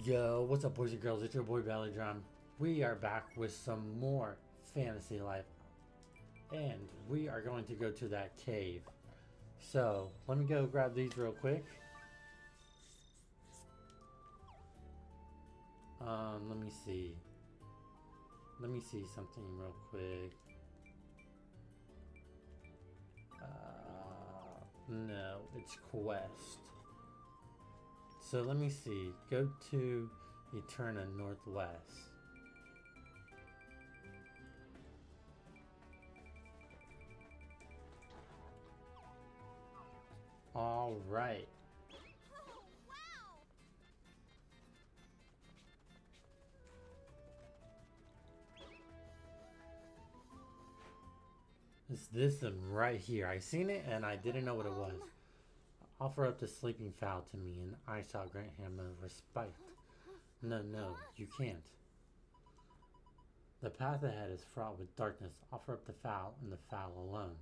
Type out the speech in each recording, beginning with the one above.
Yo, what's up, boys and girls? It's your boy BellyDrum. We are back with some more fantasy life, and we are going to go to that cave. So let me go grab these real quick. Let me see. Let me see something real quick. No, it's quest. So let me see. Go to Eterna Northwest. All right. It's this one right here. I seen it and I didn't know what it was. Offer up the sleeping fowl to me and I shall grant him a respite. No, no, you can't. The path ahead is fraught with darkness. Offer up the fowl and the fowl alone.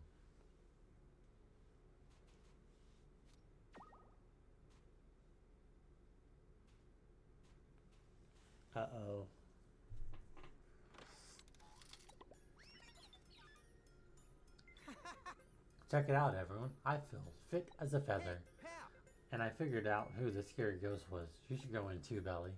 Uh-oh. Check it out, everyone. I feel fit as a feather. And I figured out who the scary ghost was. You should go in too, Belly.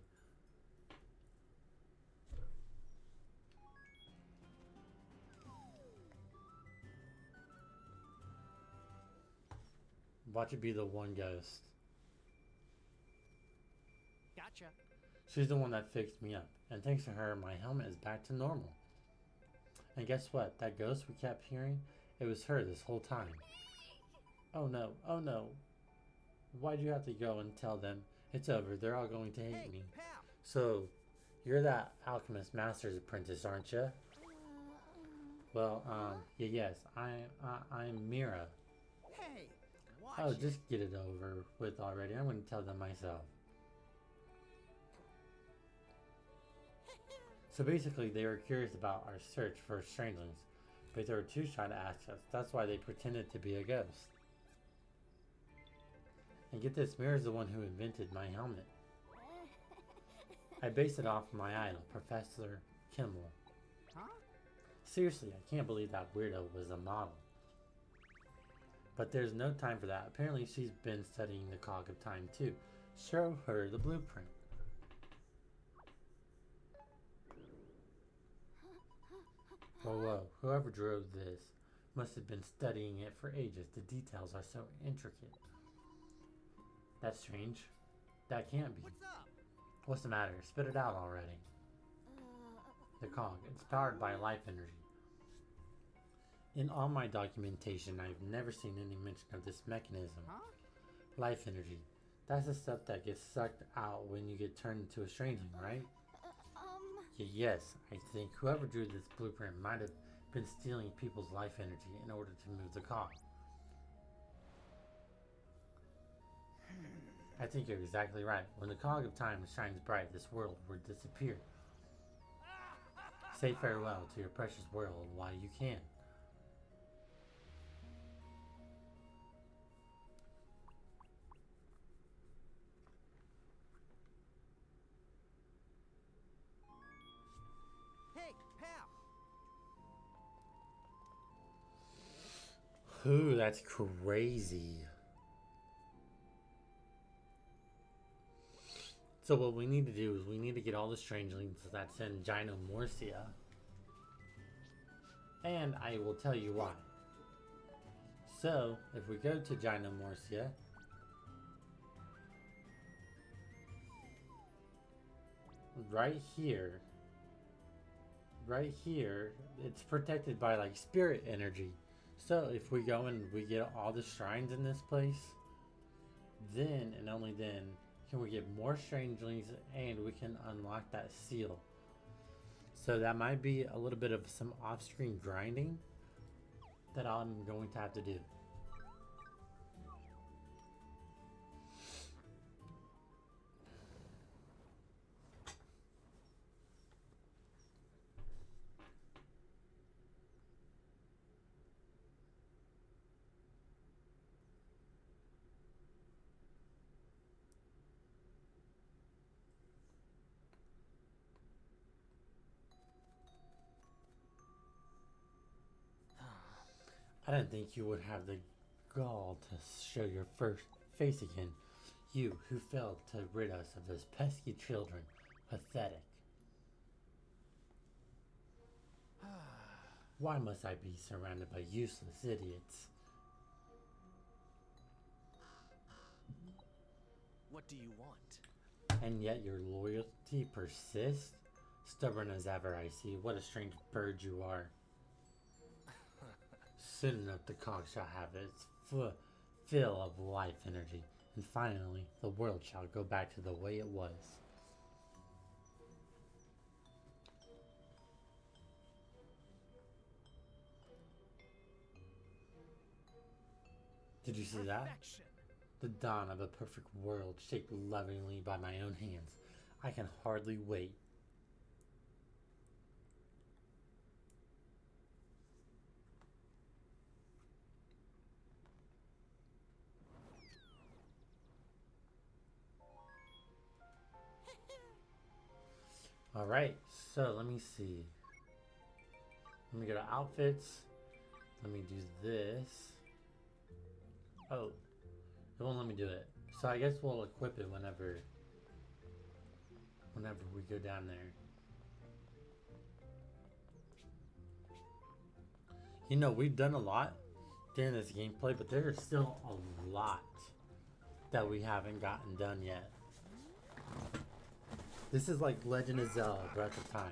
Watch it be the one ghost. Gotcha. She's the one that fixed me up. And thanks to her, my helmet is back to normal. And guess what? That ghost we kept hearing, it was her this whole time. Oh no, oh no. Why'd you have to go and tell them it's over? They're all going to hate me. Pal. So, you're that alchemist master's apprentice, aren't you? Well, yes, I'm Mira. Hey, watch Oh, it. just get it over with already. I'm going to tell them myself. So basically, they were curious about our search for strangelings, but they were too shy to ask us. That's why they pretended to be a ghost. And get this, Mira's the one who invented my helmet. I based it off my idol, Professor Kimmel. Huh? Seriously, I can't believe that weirdo was a model. But there's no time for that. Apparently she's been studying the cog of time too. Show her the blueprint. Whoa, whoa, whoever drove this must have been studying it for ages. The details are so intricate. That's strange. That can't be. What's up? What's the matter? Spit it out already. The cog. It's powered by life energy. In all my documentation, I've never seen any mention of this mechanism. Huh? Life energy. That's the stuff that gets sucked out when you get turned into a strangeling, right? Yes, I think whoever drew this blueprint might have been stealing people's life energy in order to move the cog. I think you're exactly right. When the cog of time shines bright, this world will disappear. Say farewell to your precious world while you can. Hey, pal. Ooh, that's crazy. So what we need to do is we need to get all the strangelings that's in Gynomorcia. And I will tell you why. So, if we go to Gynomorcia, right here, it's protected by like spirit energy. So if we go and we get all the shrines in this place, then and only then can we get more strangelings and we can unlock that seal. So that might be a little bit of some off-screen grinding that I'm going to have to do. didn't think you would have the gall to show your first face again. You who failed to rid us of those pesky children. Pathetic. Why must I be surrounded by useless idiots? What do you want? And yet your loyalty persists? Stubborn as ever, I see. What a strange bird you are. Soon enough the cog shall have its fill of life energy, and finally the world shall go back to the way it was. Did you see that? Perfection. The dawn of a perfect world shaped lovingly by my own hands. I can hardly wait. Alright, so let me see. Let me go to outfits. Let me do this. Oh, it won't let me do it. So I guess we'll equip it whenever we go down there. You know, we've done a lot during this gameplay, but there is still a lot that we haven't gotten done yet. This is like Legend of Zelda Breath of Time.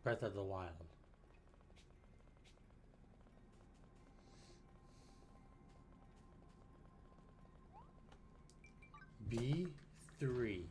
Breath of the Wild. B3.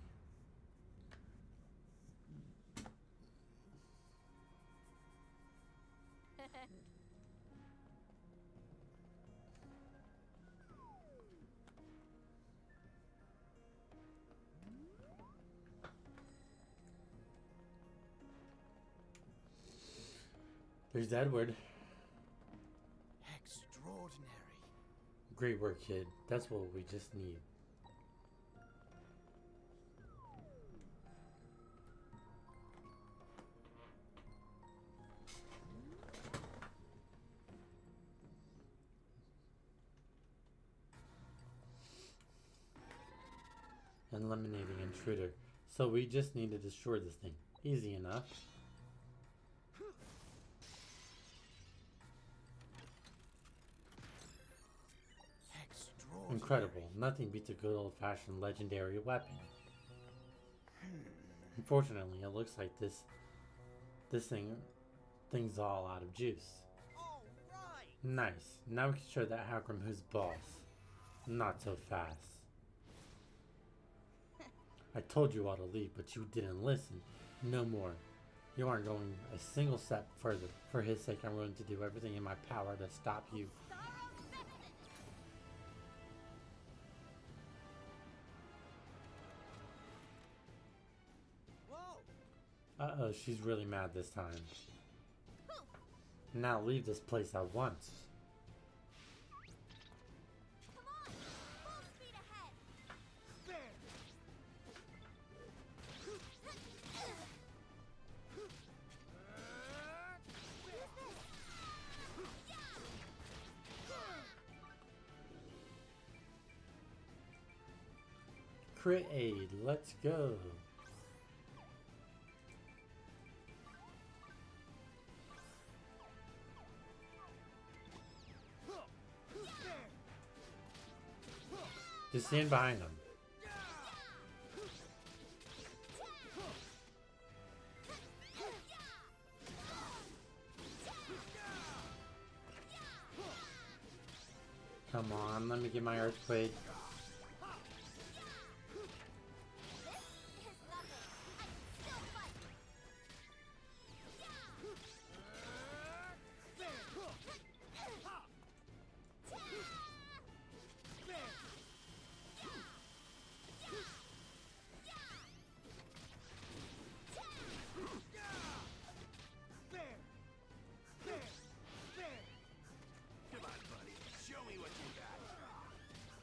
There's Edward. Extraordinary. Great work, kid. That's what we just need. Eliminating intruder. So we just need to destroy this thing. Easy enough. Incredible. Nothing beats a good old-fashioned legendary weapon. Unfortunately, it looks like this thing's all out of juice. All right. Nice. Now we can show that Hagram who's boss. Not so fast. I told you all to leave, but you didn't listen. No more. You aren't going a single step further. For his sake, I'm willing to do everything in my power to stop you. Whoa. Uh-oh, she's really mad this time. Now leave this place at once. Come on, full speed ahead. There. Crit aid, let's go. Just stand behind him. Come on, let me get my earthquake. Come on, buddy. Show me what you got.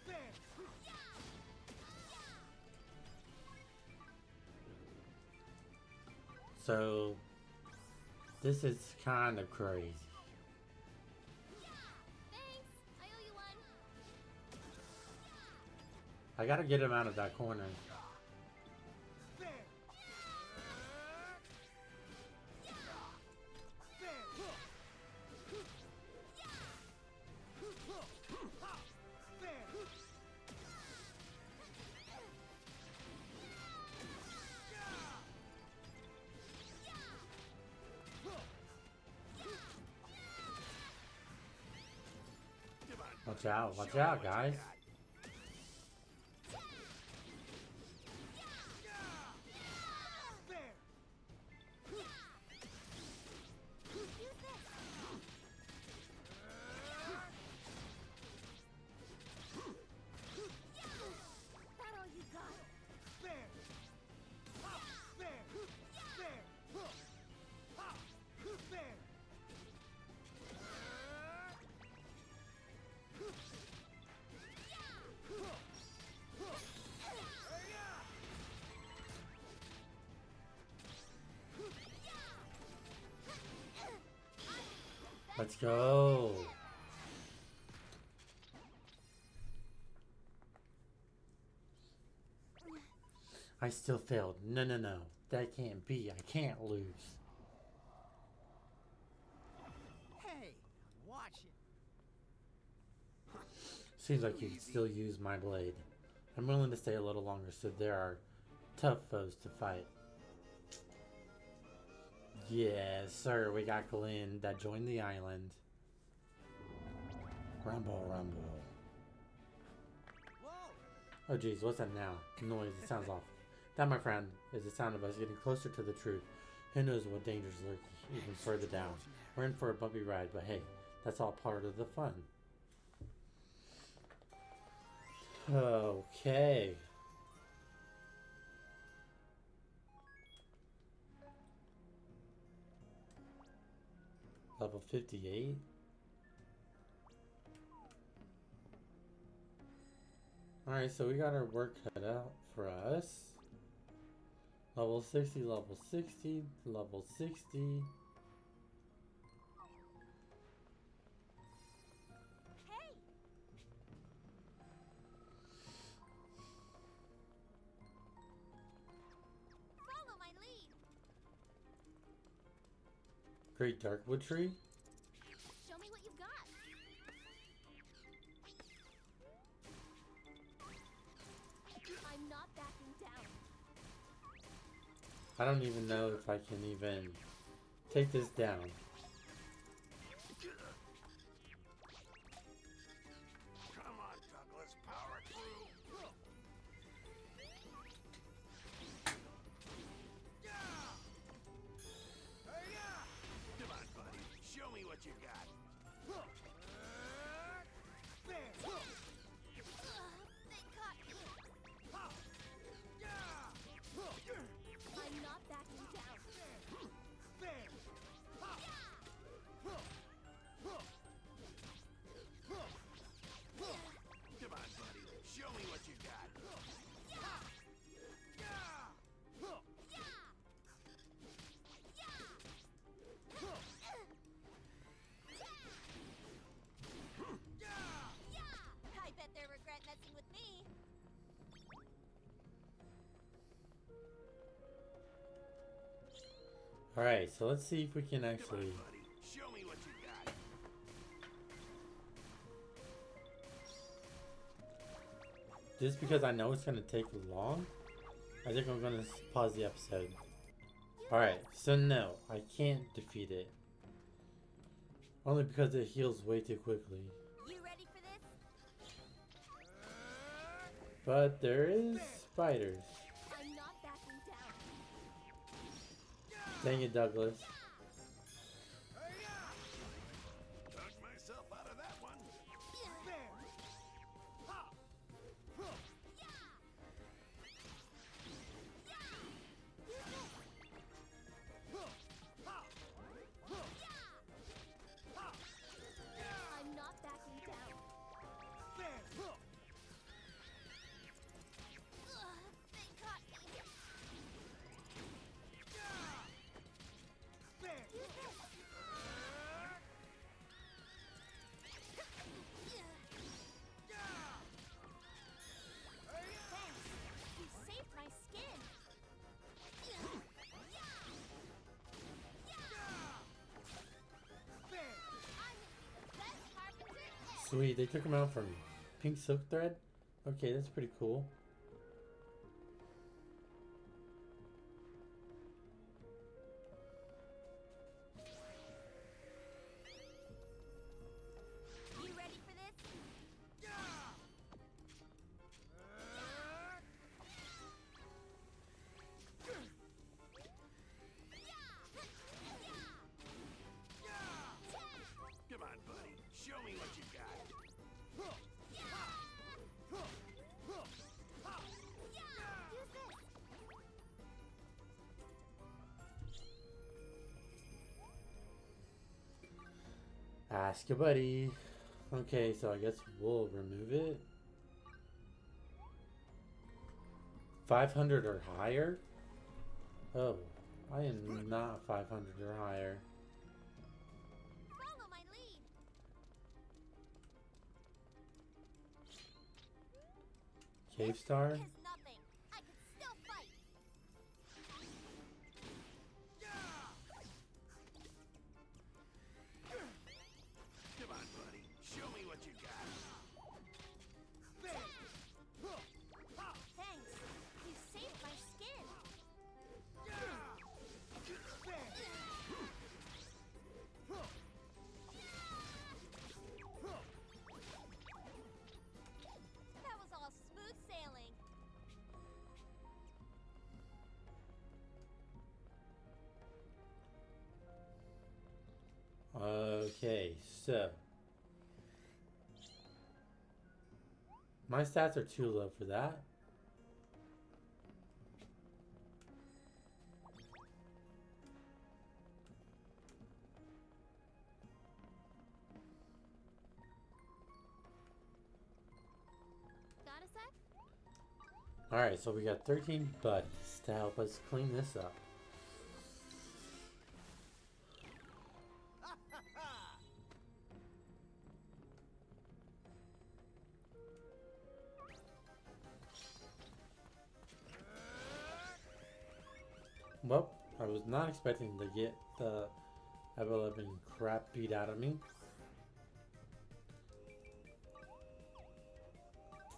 There. So, this is kind of crazy. I gotta get him out of that corner. There. Watch out, guys. That all you got? Let's go. I still failed. No. That can't be. I can't lose. Hey, watch it. Seems like you can still use my blade. I'm willing to stay a little longer so there are tough foes to fight. Yes, sir. We got Glenn that joined the island. Rumble. Whoa! Oh geez, what's that now? Noise, it sounds awful. That, my friend, is the sound of us getting closer to the truth. Who knows what dangers lurk even further down. We're in for a bumpy ride, but hey, that's all part of the fun. Okay. Level 58. Alright, so we got our work cut out for us. Level 60, level 60, level 60. Hey! Follow my lead. Great Darkwood Tree. Show me what you've got. I'm not backing down. I don't even know if I can even take this down. Come on, Douglas, power through. Come on, buddy, show me what you got. They caught me. I'm not backing down. Come on, buddy, show me what you got. I bet they regret messing with me. Alright, so let's see if we can Come on, actually... buddy, show me what you got. Just because I know it's going to take long, I think I'm going to pause the episode. Alright, so no, I can't defeat it. Only because it heals way too quickly. You ready for this? But there is spiders. I'm not backing down. Dang it, Douglas. Dug myself out of that one. I'm not backing down. They caught me. Sweet, they took him out from pink silk thread? Okay, that's pretty cool. You ready for this? Come on, buddy. Show me what you got. Use this. Ask your buddy. Okay, so I guess we'll remove it. 500 or higher? Oh, I am not 500 or higher. Follow my lead. Cave Star? Is nothing. I can still fight. Come on, buddy. Show me what you got. Thanks. You saved my skin. That was all smooth sailing. Okay, so my stats are too low for that. Got a sec? Alright, so we got 13 buddies to help us clean this up. Well, I was not expecting to get the F11 crap beat out of me.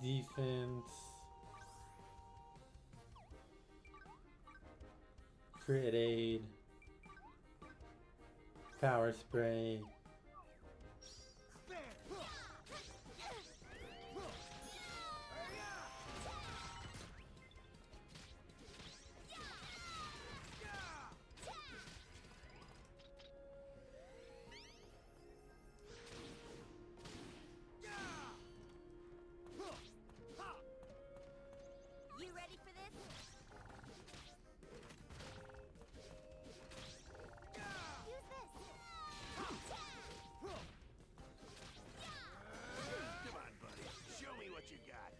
Defense. Crit aid. Power spray. You ready for this? Use this. Come on, buddy. Show me what you got.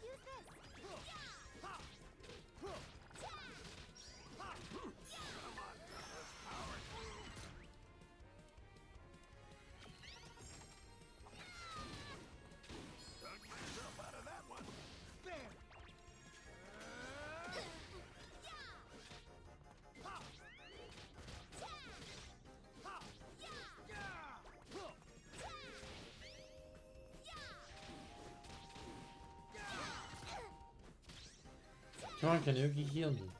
Use this. Dug myself out of that one. Come on, Kanuki, heal me. Use this.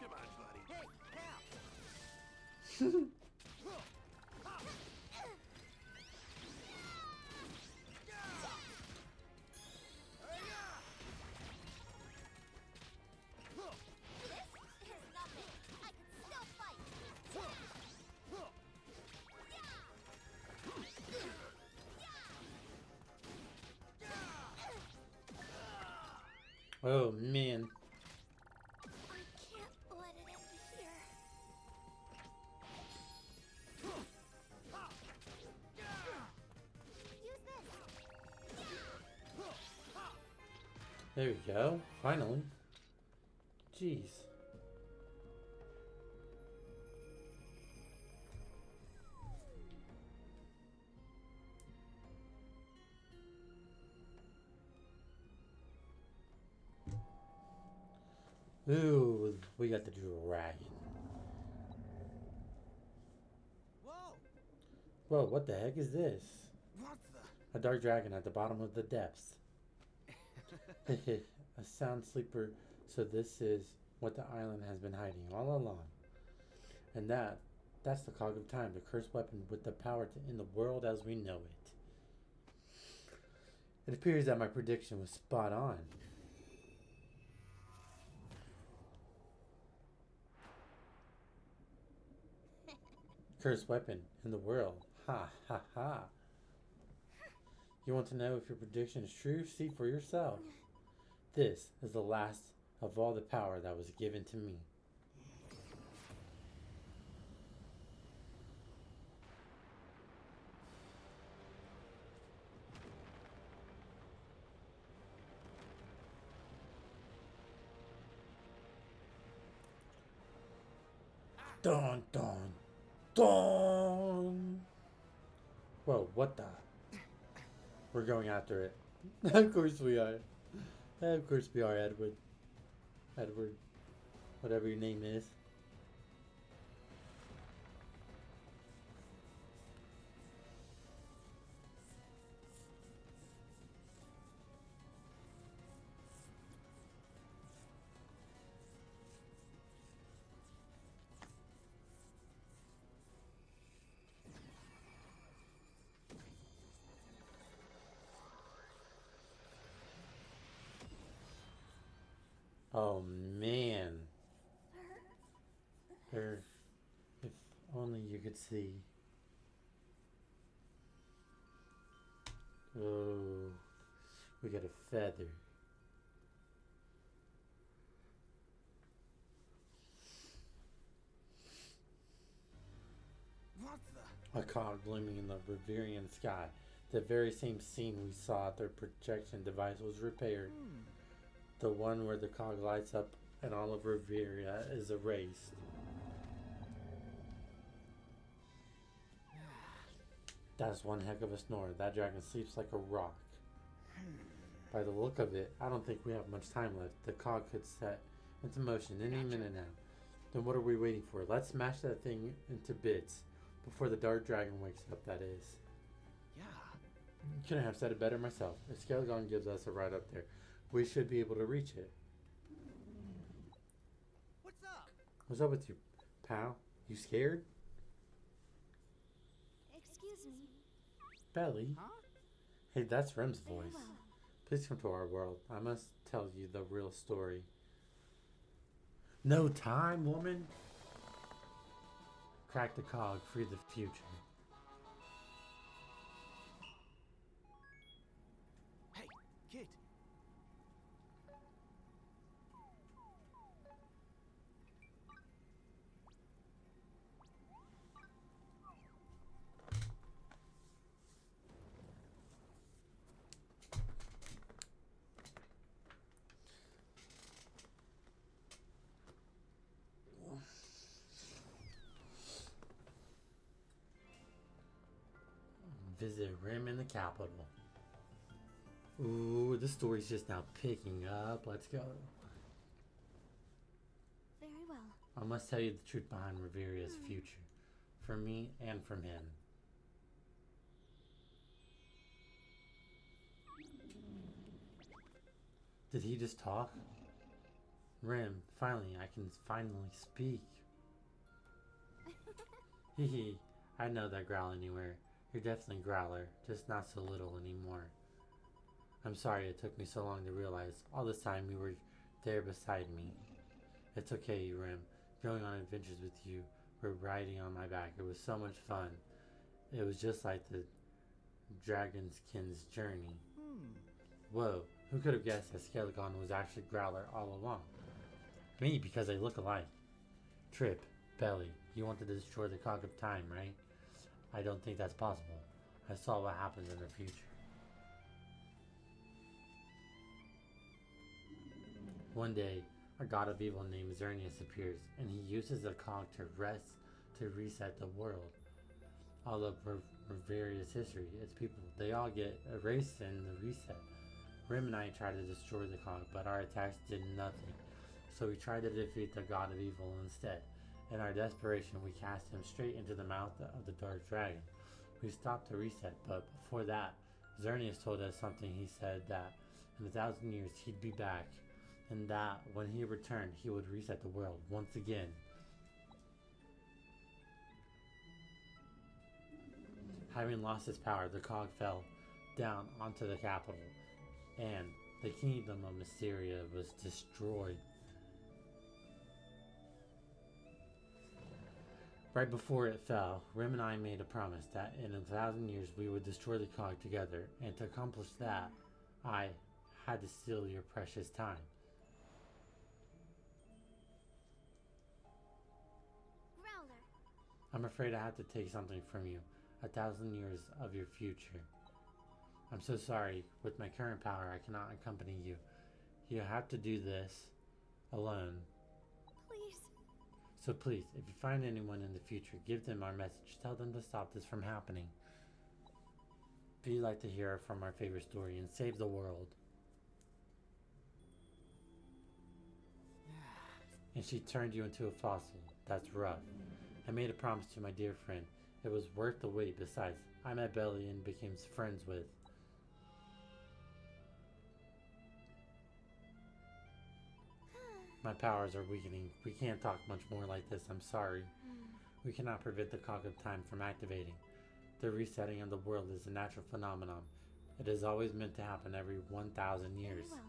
Come on, buddy. Hey, now. This is nothing. I can still fight. Oh man. I There we go. Finally. Jeez. Ooh, we got the dragon. Whoa! Whoa, what the heck is this? What the? A dark dragon at the bottom of the depths. A sound sleeper. So this is what the island has been hiding all along. And that's the cog of time, the cursed weapon with the power to end the world as we know it. It appears that my prediction was spot on. Cursed weapon in the world. Ha ha ha. You want to know if your prediction is true? See for yourself. This is the last of all the power that was given to me. Dun dun dun. Whoa, what the? We're going after it. Of course we are. Of course we are, Edward. Edward. Whatever your name is. Oh man. If only you could see. Oh, we got a feather. What the? A cog gleaming in the Riverian sky. The very same scene we saw at their projection device was repaired. The one where the cog lights up and all of Riveria is erased. That's one heck of a snore. That dragon sleeps like a rock. By the look of it, I don't think we have much time left. The cog could set into motion any minute now. Then what are we waiting for? Let's smash that thing into bits. Before the dark dragon wakes up, that is. Yeah. Couldn't have said it better myself. If Skelegon gives us a ride up there, we should be able to reach it. What's up? What's up with you, pal? You scared? Excuse me. Belly? Huh? Hey, that's Rem's Very voice. well. Please come to our world. I must tell you the real story. No time, woman! Crack the cog, free the future. Hey, kid. Visit Rim in the capital. Ooh, the story's just now picking up. Let's go. Very well. I must tell you the truth behind Riveria's future. For me and from him. Did he just talk? Rim, finally, I can finally speak. Hehe, I know that growl anywhere. You're definitely Growler, just not so little anymore. I'm sorry it took me so long to realize. All this time you were there beside me. It's okay, Rim. Going on adventures with you, we're riding on my back. It was so much fun. It was just like the Dragonskin's journey. Whoa, who could have guessed that Skelegon was actually Growler all along? Me, because they look alike. Trip, Belly, you wanted to destroy the cog of time, right? I don't think that's possible. I saw what happens in the future. One day, a god of evil named Xerneas appears, and he uses the cog to reset the world. All of various history, its people, they all get erased in the reset. Rim and I tried to destroy the cog, but our attacks did nothing. So we tried to defeat the god of evil instead. In our desperation, we cast him straight into the mouth of the dark dragon. We stopped the reset, but before that, Xerneas told us something. He said that in 1,000 years he'd be back, and that when he returned, he would reset the world once again. Having lost his power, the cog fell down onto the capital, and the kingdom of Mysteria was destroyed. Right before it fell, Rim and I made a promise that in 1,000 years we would destroy the cog together, and to accomplish that, I had to steal your precious time. Growler. I'm afraid I have to take something from you, 1,000 years of your future. I'm so sorry, with my current power I cannot accompany you. You have to do this alone. Please. So please, if you find anyone in the future, give them our message. Tell them to stop this from happening. If you'd like to hear from our favorite story and save the world. And she turned you into a fossil. That's rough. I made a promise to my dear friend. It was worth the wait. Besides, I met Belly and became friends with. My powers are weakening. We can't talk much more like this. I'm sorry. We cannot prevent the cog of time from activating. The resetting of the world is a natural phenomenon. It is always meant to happen every 1,000 years. Well.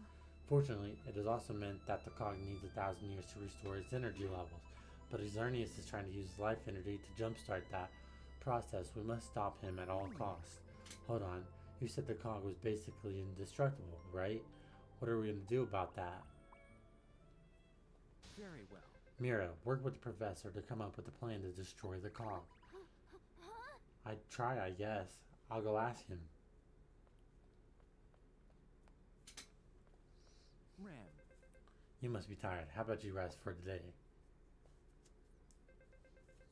Fortunately, it is also meant that the cog needs 1,000 years to restore its energy levels. But Xerneas is trying to use life energy to jumpstart that process. We must stop him at all costs. Hold on. You said the cog was basically indestructible, right? What are we going to do about that? Very well. Mira, work with the professor to come up with a plan to destroy the cog. I'd try, I guess. I'll go ask him. Ram. You must be tired. How about you rest for today?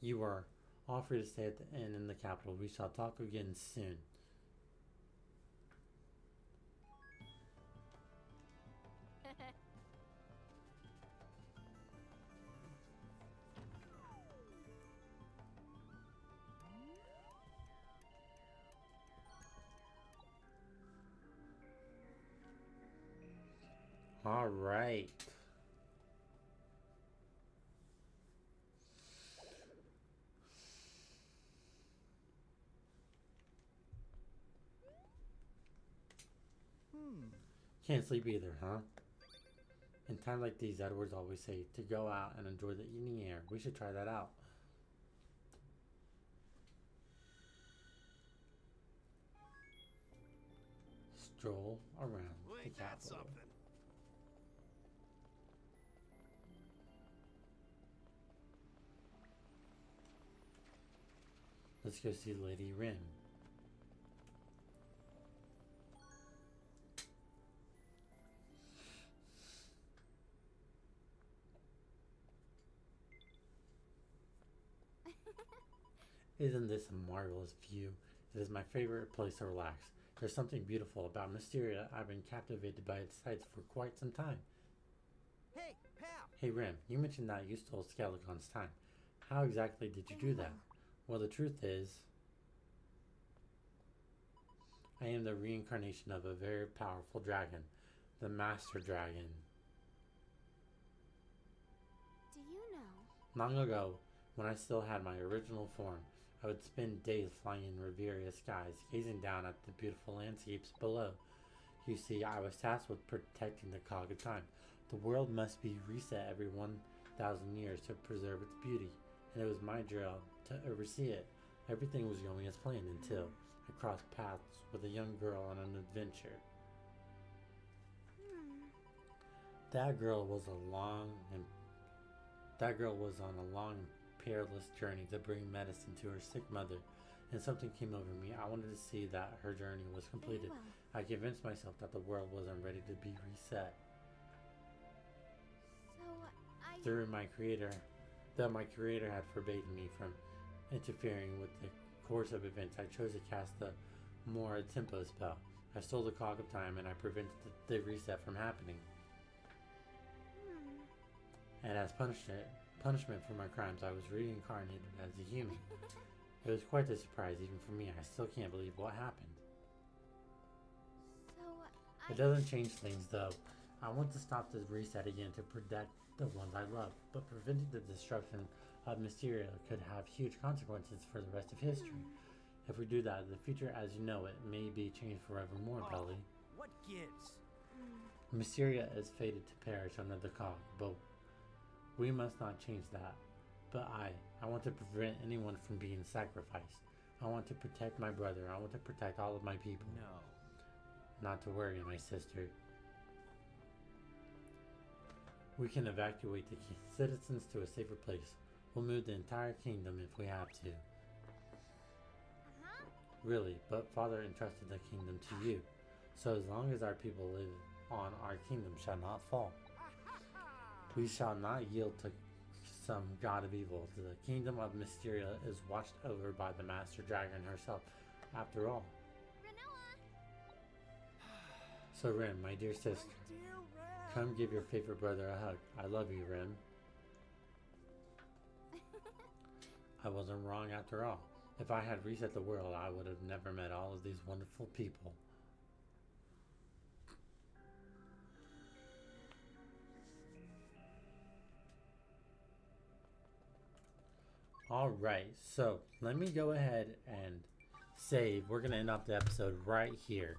You are all free to stay at the inn in the capital. We shall talk again soon. All right. Can't sleep either, huh? In times like these, Edwards always say to go out and enjoy the evening air. We should try that out. Stroll around Well, the ain't that capital. something? Let's go see Lady Rim. Isn't this a marvelous view? It is my favorite place to relax. There's something beautiful about Mysteria. I've been captivated by its sights for quite some time. Hey, pal. Hey Rim, you mentioned that you stole Skelecon's time. How exactly did you do that? Well, the truth is, I am the reincarnation of a very powerful dragon, the Master Dragon. Do you know? Long ago, when I still had my original form, I would spend days flying in Riviera skies, gazing down at the beautiful landscapes below. You see, I was tasked with protecting the cog of time. The world must be reset every 1,000 years to preserve its beauty, and it was my job to oversee it. Everything was going as planned until I crossed paths with a young girl on an adventure. That girl was on a long perilous journey to bring medicine to her sick mother, and something came over me. I wanted to see that her journey was completed. Well. I convinced myself that the world wasn't ready to be reset. through my creator, though my creator had forbidden me from interfering with the course of events, I chose to cast the more tempo spell. I stole the clock of time and I prevented the reset from happening. And as punishment for my crimes, I was reincarnated as a human. It was quite a surprise, even for me. I still can't believe what happened. So, It doesn't change things, though. I want to stop the reset again to protect the ones I love, but preventing the destruction of Mysteria could have huge consequences for the rest of history. If we do that, the future as you know it may be changed forevermore, Belly. What gives? Mysteria is fated to perish under the cog, but we must not change that. But I want to prevent anyone from being sacrificed. I want to protect my brother. I want to protect all of my people. No. Not to worry, my sister. We can evacuate the citizens to a safer place. We'll move the entire kingdom if we have to. Really, but Father entrusted the kingdom to you. So as long as our people live on, our kingdom shall not fall. We shall not yield to some god of evil. The kingdom of Mysteria is watched over by the Master Dragon herself, after all. So Rim, my dear sister, Dear Ram. come give your favorite brother a hug. I love you, Rim. I wasn't wrong after all. If I had reset the world, I would have never met all of these wonderful people. Alright, so let me go ahead and save. We're going to end off the episode right here.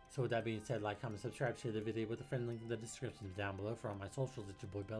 So with that being said, like, comment, subscribe, share the video with a friend, link in the description down below for all my socials. It's your boy Belly.